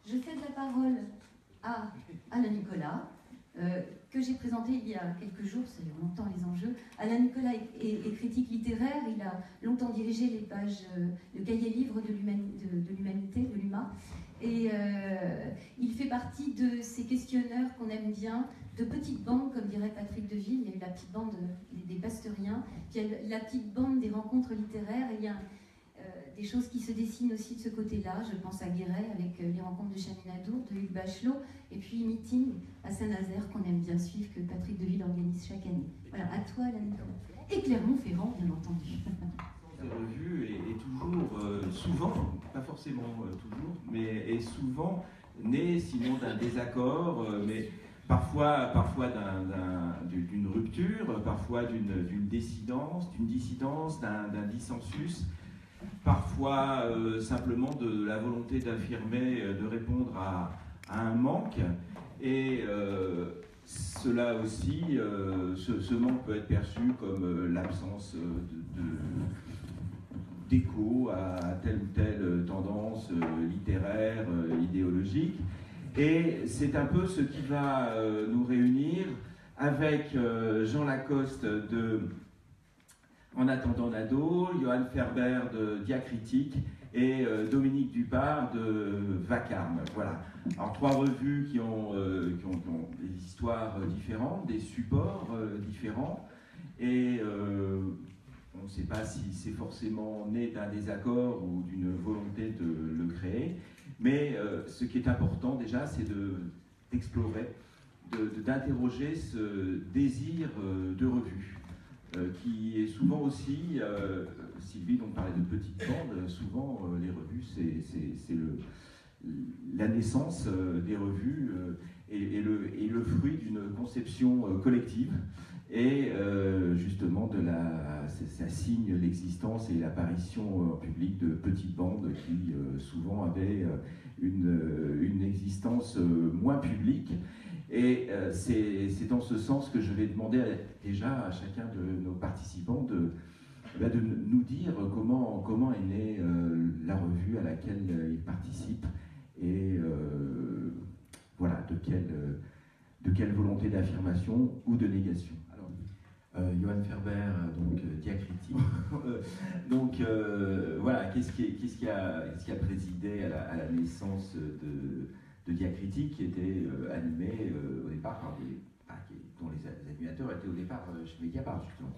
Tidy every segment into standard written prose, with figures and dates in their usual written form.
Je cède la parole à Alain Nicolas, que j'ai présenté il y a quelques jours, ça y est, on entend les enjeux. Alain Nicolas est critique littéraire, il a longtemps dirigé les pages, le cahier livre de l'humanité, de l'UMA, et il fait partie de ces questionneurs qu'on aime bien, de petites bandes, comme dirait Patrick Deville. Il y a eu la petite bande des Pasteuriens, puis il y a la petite bande des rencontres littéraires, et il y a des choses qui se dessinent aussi de ce côté-là. Je pense à Guéret avec les rencontres de Chaminadour, de Hugues Bachelot, et puis Meeting à Saint-Nazaire qu'on aime bien suivre, que Patrick Deville organise chaque année. Voilà, à toi, Alain Nicolas. Et Clermont-Ferrand, bien entendu. La revue est toujours, souvent, pas forcément toujours, mais est souvent née sinon d'un désaccord, mais parfois d'une rupture, parfois d'une dissidence, d'un dissensus, parfois simplement de la volonté d'affirmer, de répondre à un manque. Et cela aussi, ce manque peut être perçu comme l'absence d'écho à telle ou telle tendance littéraire, idéologique. Et c'est un peu ce qui va nous réunir avec Jean Lacoste de En attendant Nado, Johan Ferber de Diacritique et Dominique Dupart de Vacarme. Voilà. Alors 3 revues qui ont des histoires différentes, des supports différents, et on ne sait pas si c'est forcément né d'un désaccord ou d'une volonté de le créer, mais ce qui est important déjà, c'est d'explorer, d'interroger ce désir de revue, qui est souvent aussi, Sylvie dont parlait de petites bandes, souvent les revues, c'est la naissance des revues et le fruit d'une conception collective. Et justement, ça signe l'existence et l'apparition en public de petites bandes qui souvent avaient une existence moins publique. Et c'est dans ce sens que je vais demander déjà à chacun de nos participants de nous dire comment est née la revue à laquelle ils participent et voilà, de quelle volonté d'affirmation ou de négation. Johan Ferber, donc Diacritique. Donc voilà, qu'est-ce qui a présidé à la naissance de Diacritique, qui était animé au départ par dont les animateurs étaient au départ chez Mediapart, justement.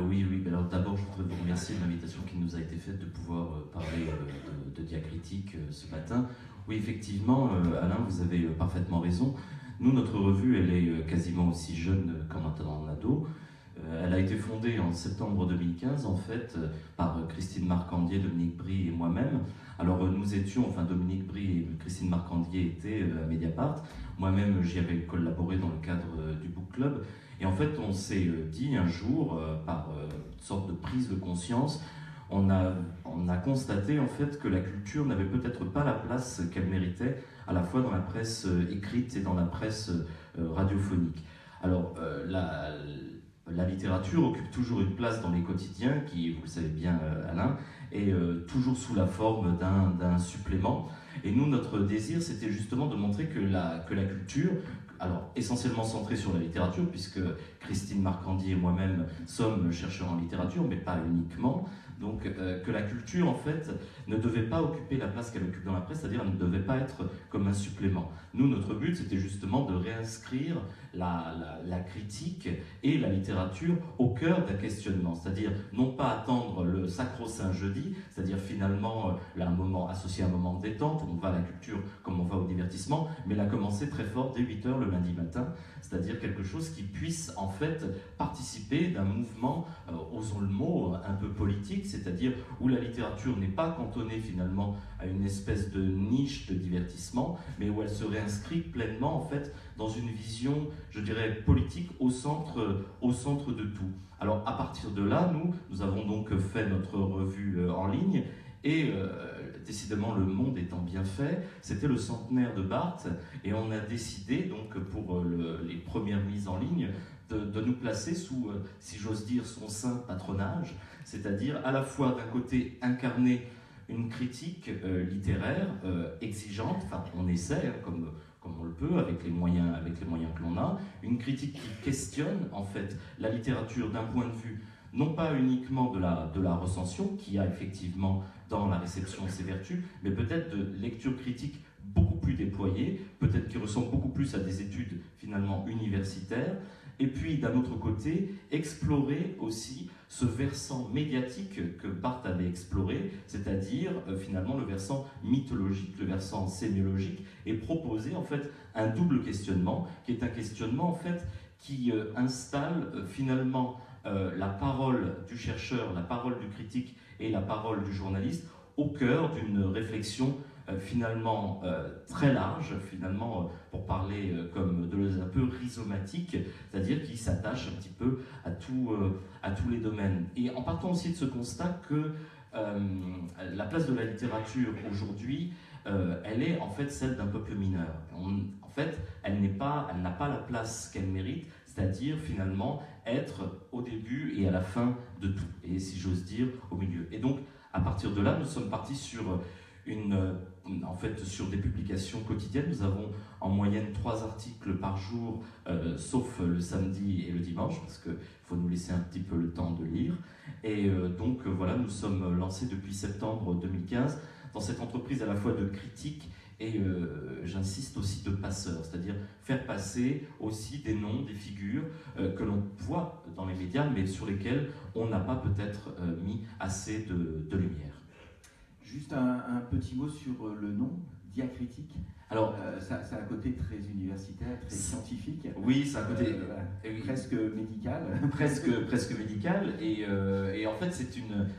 Oui. Alors d'abord, je voudrais vous remercier de l'invitation qui nous a été faite de pouvoir parler de Diacritique ce matin. Oui, effectivement, Alain, vous avez parfaitement raison. Nous, notre revue, elle est quasiment aussi jeune qu'en attendant Nado. Elle a été fondée en septembre 2015, en fait, par Christine Marcandier, Dominique Brie et moi-même. Alors, nous étions, enfin, Dominique Brie et Christine Marcandier étaient à Mediapart. Moi-même, j'y avais collaboré dans le cadre du Book Club. Et en fait, on s'est dit un jour, par une sorte de prise de conscience, on a constaté, en fait, que la culture n'avait peut-être pas la place qu'elle méritait, à la fois dans la presse écrite et dans la presse radiophonique. Alors, la littérature occupe toujours une place dans les quotidiens, qui, vous le savez bien, Alain, est toujours sous la forme d'un supplément. Et nous, notre désir, c'était justement de montrer que la culture, alors essentiellement centrée sur la littérature, puisque Christine Marcandier et moi-même sommes chercheurs en littérature, mais pas uniquement, donc que la culture, en fait, ne devait pas occuper la place qu'elle occupe dans la presse, c'est-à-dire elle ne devait pas être comme un supplément. Nous, notre but, c'était justement de réinscrire la critique et la littérature au cœur d'un questionnement, c'est-à-dire non pas attendre le sacro-saint jeudi, c'est-à-dire finalement un moment associé à un moment de détente, on va à la culture comme on va au divertissement, mais la commencer très fort dès 8h le lundi matin, c'est-à-dire quelque chose qui puisse en fait participer d'un mouvement, osons le mot, un peu politique, c'est-à-dire où la littérature n'est pas cantonnée finalement à une espèce de niche de divertissement, mais où elle se réinscrit pleinement en fait dans une vision, je dirais, politique au centre de tout. Alors à partir de là, nous avons donc fait notre revue en ligne et décidément le monde étant bien fait, c'était le centenaire de Barthes et on a décidé donc pour les premières mises en ligne de nous placer sous, si j'ose dire, son saint patronage, c'est-à-dire à la fois d'un côté incarner une critique littéraire exigeante, enfin on essaie, comme on le peut, avec les moyens que l'on a, une critique qui questionne en fait la littérature d'un point de vue non pas uniquement de la recension, qui a effectivement dans la réception ses vertus, mais peut-être de lecture critique beaucoup plus déployée, peut-être qui ressemble beaucoup plus à des études finalement universitaires, et puis d'un autre côté, explorer aussi ce versant médiatique que Barthes avait exploré, c'est-à-dire finalement le versant mythologique, le versant sémiologique, et proposer en fait un double questionnement, qui est un questionnement en fait qui installe finalement la parole du chercheur, la parole du critique et la parole du journaliste au cœur d'une réflexion finalement très large, finalement pour parler comme Deleuze un peu rhizomatique, c'est-à-dire qui s'attache un petit peu à tous les domaines. Et en partant aussi de ce constat que la place de la littérature aujourd'hui, elle est en fait celle d'un peuple mineur. En fait, elle n'a pas la place qu'elle mérite, c'est-à-dire finalement être au début et à la fin de tout, et si j'ose dire, au milieu. Et donc, à partir de là, nous sommes partis sur sur des publications quotidiennes. Nous avons en moyenne 3 articles par jour, sauf le samedi et le dimanche, parce qu'il faut nous laisser un petit peu le temps de lire. Et donc voilà, nous sommes lancés depuis septembre 2015 dans cette entreprise à la fois de critique et j'insiste aussi de passeurs, c'est-à-dire faire passer aussi des noms, des figures que l'on voit dans les médias, mais sur lesquels on n'a pas peut-être mis assez de lumière. Juste un petit mot sur le nom, diacritique. Alors, ça a un côté très universitaire, très scientifique. Oui, c'est un côté presque médical. presque médical. Et en fait,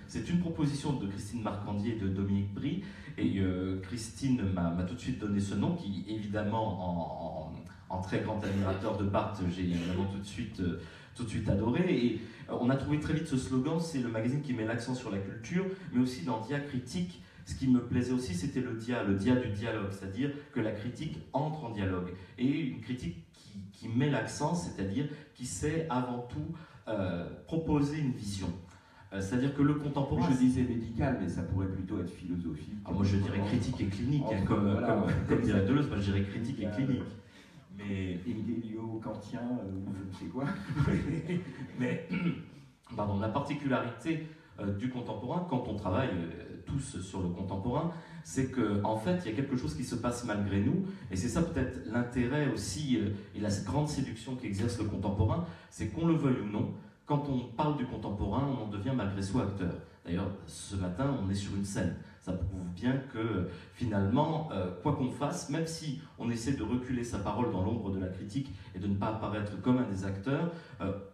c'est une proposition de Christine Marcandier et de Dominique Brie. Et Christine m'a tout de suite donné ce nom, qui évidemment, en très grand admirateur de Barthes, j'ai évidemment tout de suite adoré. Et on a trouvé très vite ce slogan, c'est le magazine qui met l'accent sur la culture, mais aussi dans Diacritique. Ce qui me plaisait aussi, c'était le dia du dialogue, c'est-à-dire que la critique entre en dialogue. Et une critique qui met l'accent, c'est-à-dire qui sait avant tout proposer une vision. C'est-à-dire que le contemporain... Je disais médical, mais ça pourrait plutôt être philosophique. Moi je dirais critique et clinique, comme dirait Deleuze, moi je dirais critique et clinique. Mais Hegélio-Kantien, ou je ne sais quoi. Mais, pardon, la particularité du contemporain, quand on travaille tous sur le contemporain, c'est qu'en fait, il y a quelque chose qui se passe malgré nous, et c'est ça peut-être l'intérêt aussi, et la grande séduction qu'exerce le contemporain, c'est qu'on le veuille ou non, quand on parle du contemporain, on en devient malgré soi acteur. D'ailleurs, ce matin, on est sur une scène. Ça prouve bien que finalement, quoi qu'on fasse, même si on essaie de reculer sa parole dans l'ombre de la critique et de ne pas apparaître comme un des acteurs,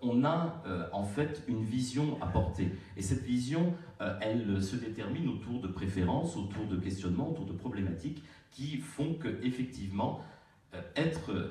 on a en fait une vision à porter. Et cette vision, elle se détermine autour de préférences, autour de questionnements, autour de problématiques qui font qu'effectivement,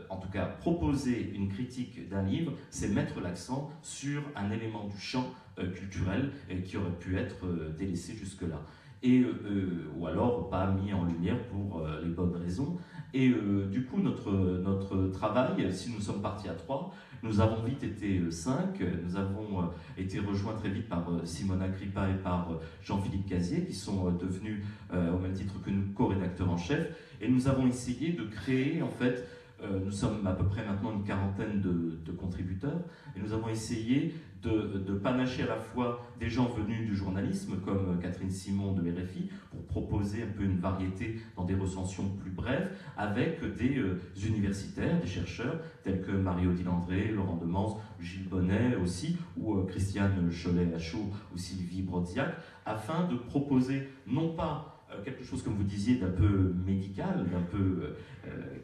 en tout cas, proposer une critique d'un livre, c'est mettre l'accent sur un élément du champ culturel qui aurait pu être délaissé jusque-là. Ou alors pas mis en lumière pour les bonnes raisons. Et du coup, notre travail, si nous sommes partis à 3, nous avons vite été 5, nous avons été rejoints très vite par Simona Kripa et par Jean-Philippe Casier, qui sont devenus, au même titre que nous, co-rédacteurs en chef, et nous avons essayé de créer, en fait, nous sommes à peu près maintenant une quarantaine de contributeurs, et nous avons essayé de panacher à la fois des gens venus du journalisme, comme Catherine Simon de RFI, pour proposer un peu une variété dans des recensions plus brèves, avec des universitaires, des chercheurs, tels que Marie-Odile André, Laurent Demans, Gilles Bonnet aussi, ou Christiane Cholet-Lachaud ou Sylvie Brodziak, afin de proposer non pas quelque chose, comme vous disiez, d'un peu médical, d'un peu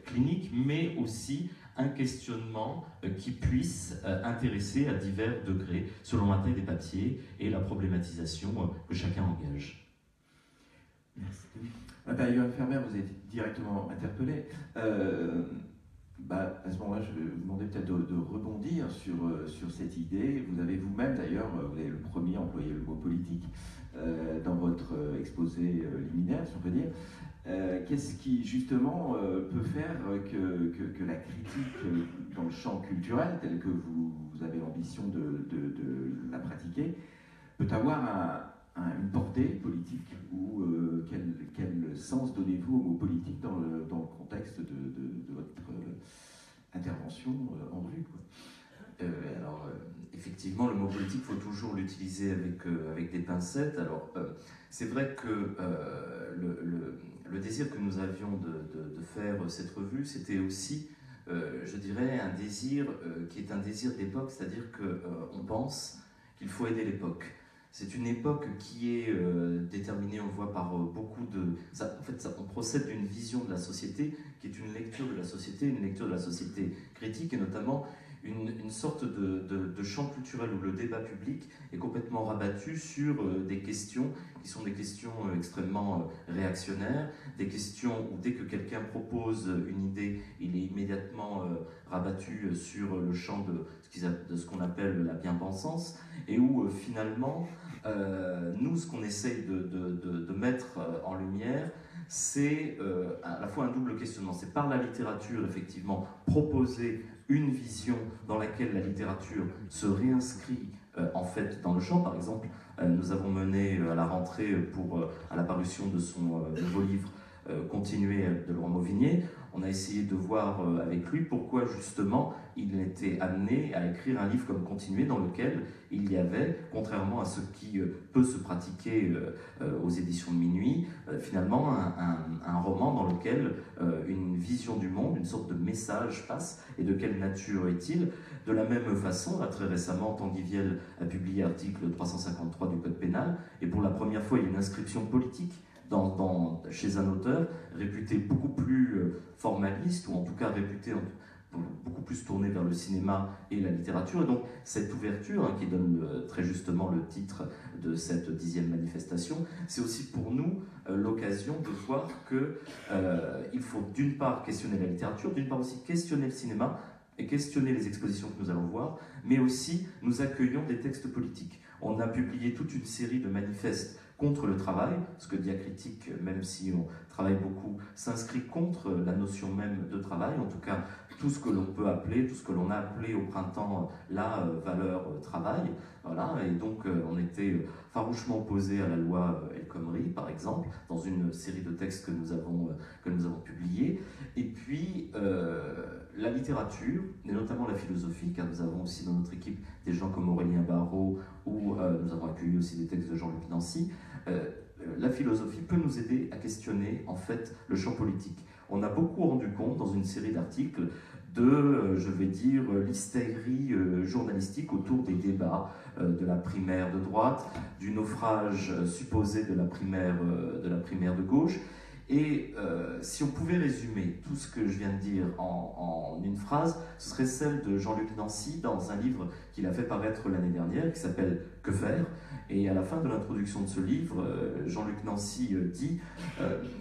clinique, mais aussi un questionnement qui puisse intéresser à divers degrés, selon la taille des papiers et la problématisation que chacun engage. Merci. D'ailleurs, infirmière, vous êtes directement interpellé. À ce moment-là, je vais vous demander peut-être de rebondir sur cette idée. Vous avez vous-même, d'ailleurs, vous avez le premier employé le mot politique dans votre exposé liminaire, si on peut dire. Qu'est-ce qui, justement, peut faire que la critique dans le champ culturel, tel que vous avez l'ambition de la pratiquer, peut avoir une portée politique, ou quel sens donnez-vous au mot politique dans le contexte de votre intervention en revue, quoi. Effectivement, le mot politique, il faut toujours l'utiliser avec des pincettes. Alors, c'est vrai que le désir que nous avions de faire cette revue, c'était aussi, je dirais, un désir qui est un désir d'époque, c'est-à-dire qu'on pense qu'il faut aider l'époque. C'est une époque qui est déterminée, on le voit, par beaucoup de... on procède d'une vision de la société qui est une lecture de la société critique, et notamment une sorte de champ culturel où le débat public est complètement rabattu sur des questions qui sont des questions extrêmement réactionnaires, des questions où dès que quelqu'un propose une idée, il est immédiatement rabattu sur le champ de ce qu'on appelle la bien-pensance, et où finalement, nous, ce qu'on essaye de mettre en lumière, c'est à la fois un double questionnement. C'est par la littérature, effectivement, proposer une vision dans laquelle la littérature se réinscrit en fait dans le champ. Par exemple, nous avons mené à la rentrée à la parution de son nouveau livre Continuer de Laurent Mauvigné, on a essayé de voir avec lui pourquoi justement il était amené à écrire un livre comme Continuer, dans lequel il y avait, contrairement à ce qui peut se pratiquer aux éditions de Minuit, finalement un roman dans lequel une vision du monde, une sorte de message passe. Et de quelle nature est-il? De la même façon, là, très récemment, Tanguy Viel a publié l'article 353 du Code pénal, et pour la première fois, il y a une inscription politique chez un auteur réputé beaucoup plus formaliste, ou en tout cas réputé beaucoup plus tourné vers le cinéma et la littérature. Et donc cette ouverture, qui donne très justement le titre de cette 10e manifestation, c'est aussi pour nous l'occasion de voir qu'il faut d'une part questionner la littérature, d'une part aussi questionner le cinéma et questionner les expositions que nous allons voir, mais aussi nous accueillons des textes politiques. On a publié toute une série de manifestes contre le travail, parce que Diacritique, même si on travaille beaucoup, s'inscrit contre la notion même de travail, en tout cas tout ce que l'on peut appeler, tout ce que l'on a appelé au printemps la valeur travail. Voilà, et donc on était farouchement opposés à la loi El Khomri, par exemple, dans une série de textes que nous avons publiés. Et puis la littérature, et notamment la philosophie, car nous avons aussi dans notre équipe des gens comme Aurélien Barraud, ou nous avons accueilli aussi des textes de Jean-Luc Nancy. La philosophie peut nous aider à questionner en fait le champ politique. On a beaucoup rendu compte dans une série d'articles je vais dire, l'hystérie journalistique autour des débats de la primaire de droite, du naufrage supposé de la primaire de gauche. Et si on pouvait résumer tout ce que je viens de dire en une phrase, ce serait celle de Jean-Luc Nancy dans un livre qu'il a fait paraître l'année dernière, qui s'appelle « Que faire ?» Et à la fin de l'introduction de ce livre, Jean-Luc Nancy dit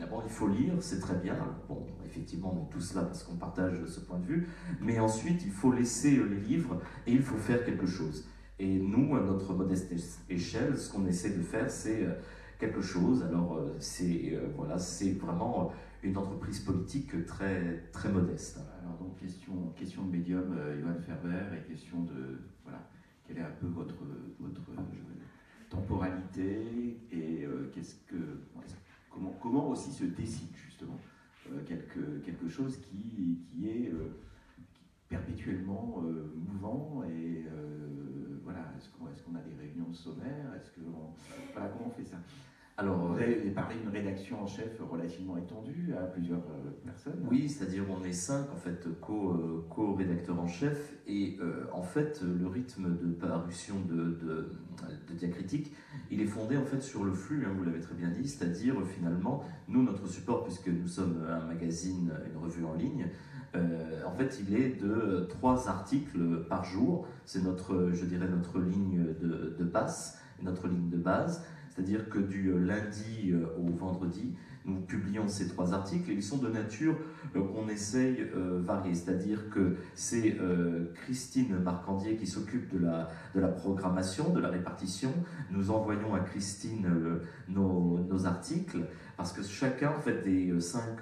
bon, il faut lire, c'est très bien. Bon, effectivement, on est tous là parce qu'on partage ce point de vue. Mais ensuite, il faut laisser les livres et il faut faire quelque chose. Et nous, à notre modeste échelle, ce qu'on essaie de faire, c'est quelque chose. Alors, c'est vraiment une entreprise politique très, très modeste. Alors, donc, question de médium, Johan Ferber, et question de, voilà, quelle est un peu votre temporalité, et comment aussi se décide justement quelque chose qui est perpétuellement mouvant, et voilà, est-ce qu'on a des réunions sommaires, voilà, comment on fait ça? Alors, vous avez parlé d'une rédaction en chef relativement étendue à plusieurs personnes. Oui, c'est-à-dire on est 5 en fait co-rédacteurs en chef, et en fait le rythme de parution de Diacritique, il est fondé en fait sur le flux, vous l'avez très bien dit, c'est-à-dire finalement nous, notre support, puisque nous sommes un magazine, une revue en ligne, en fait il est de 3 articles par jour. C'est notre ligne de passe, notre ligne de base. C'est-à-dire que du lundi au vendredi, nous publions ces 3 articles, et ils sont de nature qu'on essaye variée. C'est-à-dire que c'est Christine Marcandier qui s'occupe de la programmation, de la répartition. Nous envoyons à Christine nos articles. parce que chacun en fait, des 5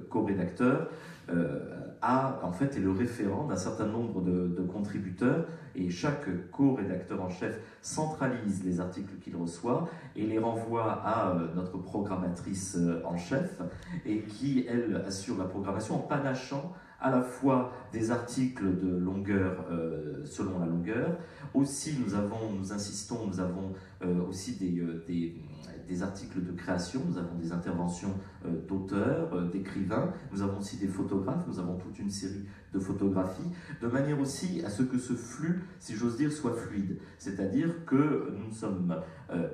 co-rédacteurs est le référent d'un certain nombre de contributeurs, et chaque co-rédacteur en chef centralise les articles qu'il reçoit et les renvoie à notre programmatrice en chef, et qui, elle, assure la programmation en panachant à la fois des articles de longueur selon la longueur. Aussi, nous avons aussi des articles de création, nous avons des interventions d'auteurs, d'écrivains, nous avons aussi des photographes, nous avons toute une série de photographies, de manière aussi à ce que ce flux, si j'ose dire, soit fluide. C'est-à-dire que nous sommes,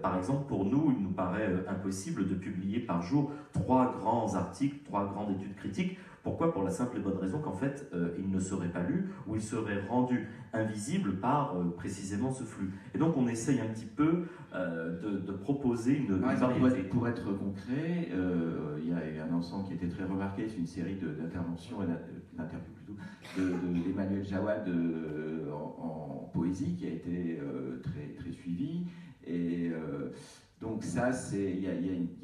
par exemple, pour nous, il nous paraît impossible de publier par jour 3 grands articles, 3 grandes études critiques. Pourquoi? Pour la simple et bonne raison qu'en fait, ils ne seraient pas lus, ou ils seraient rendus invisibles par précisément ce flux. Et donc on essaye un petit peu de proposer une variété. Pour être concret, il y a un ensemble qui était très remarqué, c'est une série d'interventions, d'interviews plutôt, d'Emmanuel Jawad en poésie, qui a été très, très suivie. Et donc ça, il y a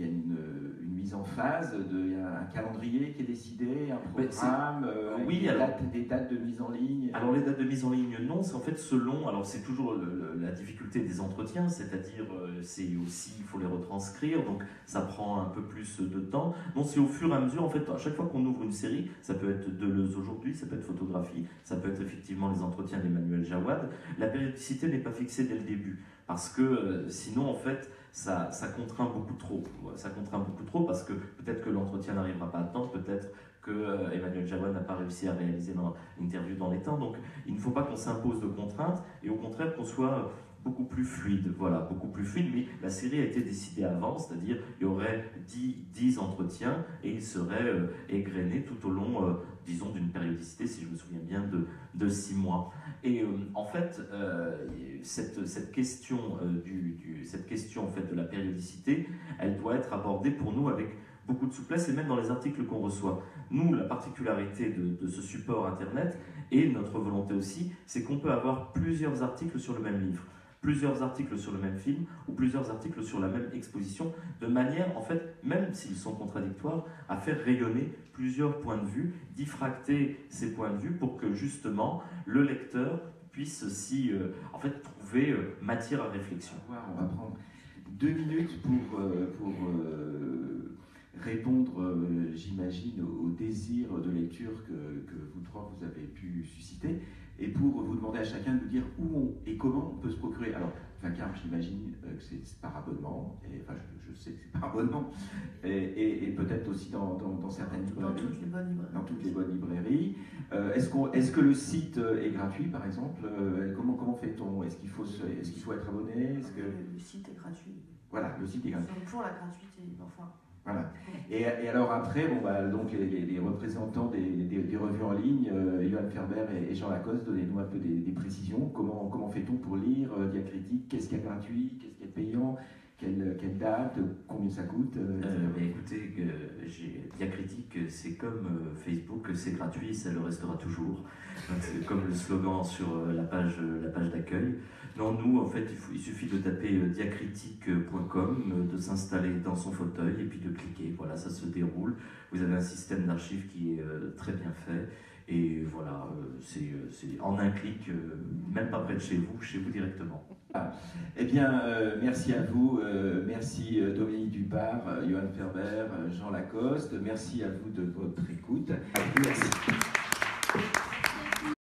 une mise en phase, il y a un calendrier qui est décidé, un programme, oui, des dates de mise en ligne. Alors les dates de mise en ligne, non, c'est en fait selon, alors c'est toujours la difficulté des entretiens, c'est-à-dire c'est aussi, il faut les retranscrire, donc ça prend un peu plus de temps. Non, c'est au fur et à mesure, en fait, à chaque fois qu'on ouvre une série, ça peut être Deleuze aujourd'hui, ça peut être photographie, ça peut être effectivement les entretiens d'Emmanuel Jawad. La périodicité n'est pas fixée dès le début, parce que sinon, en fait, ça contraint beaucoup trop. Ça contraint beaucoup trop parce que peut-être que l'entretien n'arrivera pas à temps, peut-être que Emmanuel Jawad n'a pas réussi à réaliser l'interview dans les temps. Donc il ne faut pas qu'on s'impose de contraintes, et au contraire qu'on soit beaucoup plus fluide. Voilà, beaucoup plus fluide, mais la série a été décidée avant, c'est-à-dire il y aurait 10 entretiens et ils seraient égrenés tout au long, disons, d'une périodicité, si je me souviens bien, de 6 mois. Et en fait, cette question, en fait, de la périodicité, elle doit être abordée pour nous avec beaucoup de souplesse, et même dans les articles qu'on reçoit. Nous, la particularité de ce support Internet, et notre volonté aussi, c'est qu'on peut avoir plusieurs articles sur le même livre, plusieurs articles sur le même film, ou plusieurs articles sur la même exposition, de manière, en fait, même s'ils sont contradictoires, à faire rayonner plusieurs points de vue, diffracter ces points de vue pour que, justement, le lecteur puisse aussi, en fait, trouver matière à réflexion. On va prendre 2 minutes pour répondre, j'imagine, au désir de lecture que vous trois vous avez pu susciter, et pour vous demander à chacun de nous dire où et comment on peut se procurer. Alors, Vacarme, j'imagine que c'est par abonnement, et enfin je sais que c'est par abonnement, et peut-être aussi dans certaines librairies. Dans toutes les bonnes librairies. Est-ce que le site est gratuit, par exemple? Comment fait-on? Est-ce qu'il faut être abonné? Le site est gratuit. Voilà, le site est gratuit. Nous sommes pour la gratuité, enfin. Voilà. Et alors après, donc les représentants des revues en ligne, Johan Ferber et Jean Lacoste, donnez-nous un peu des précisions. Comment fait-on pour lire Diacritique? Qu'est-ce qui est gratuit? Qu'est-ce qui est payant? Quelle date? Combien ça coûte? Écoutez, Diacritique, c'est comme Facebook, c'est gratuit, ça le restera toujours. C'est comme le slogan sur la page d'accueil. Non, nous, en fait, il suffit de taper diacritique.com, de s'installer dans son fauteuil et puis de cliquer. Voilà, ça se déroule. Vous avez un système d'archives qui est très bien fait. Et voilà, c'est en un clic, même pas près de chez vous directement. Eh bien, merci à vous. Merci Dominique Dupart, Johan Ferber, Jean Lacoste. Merci à vous de votre écoute. Merci.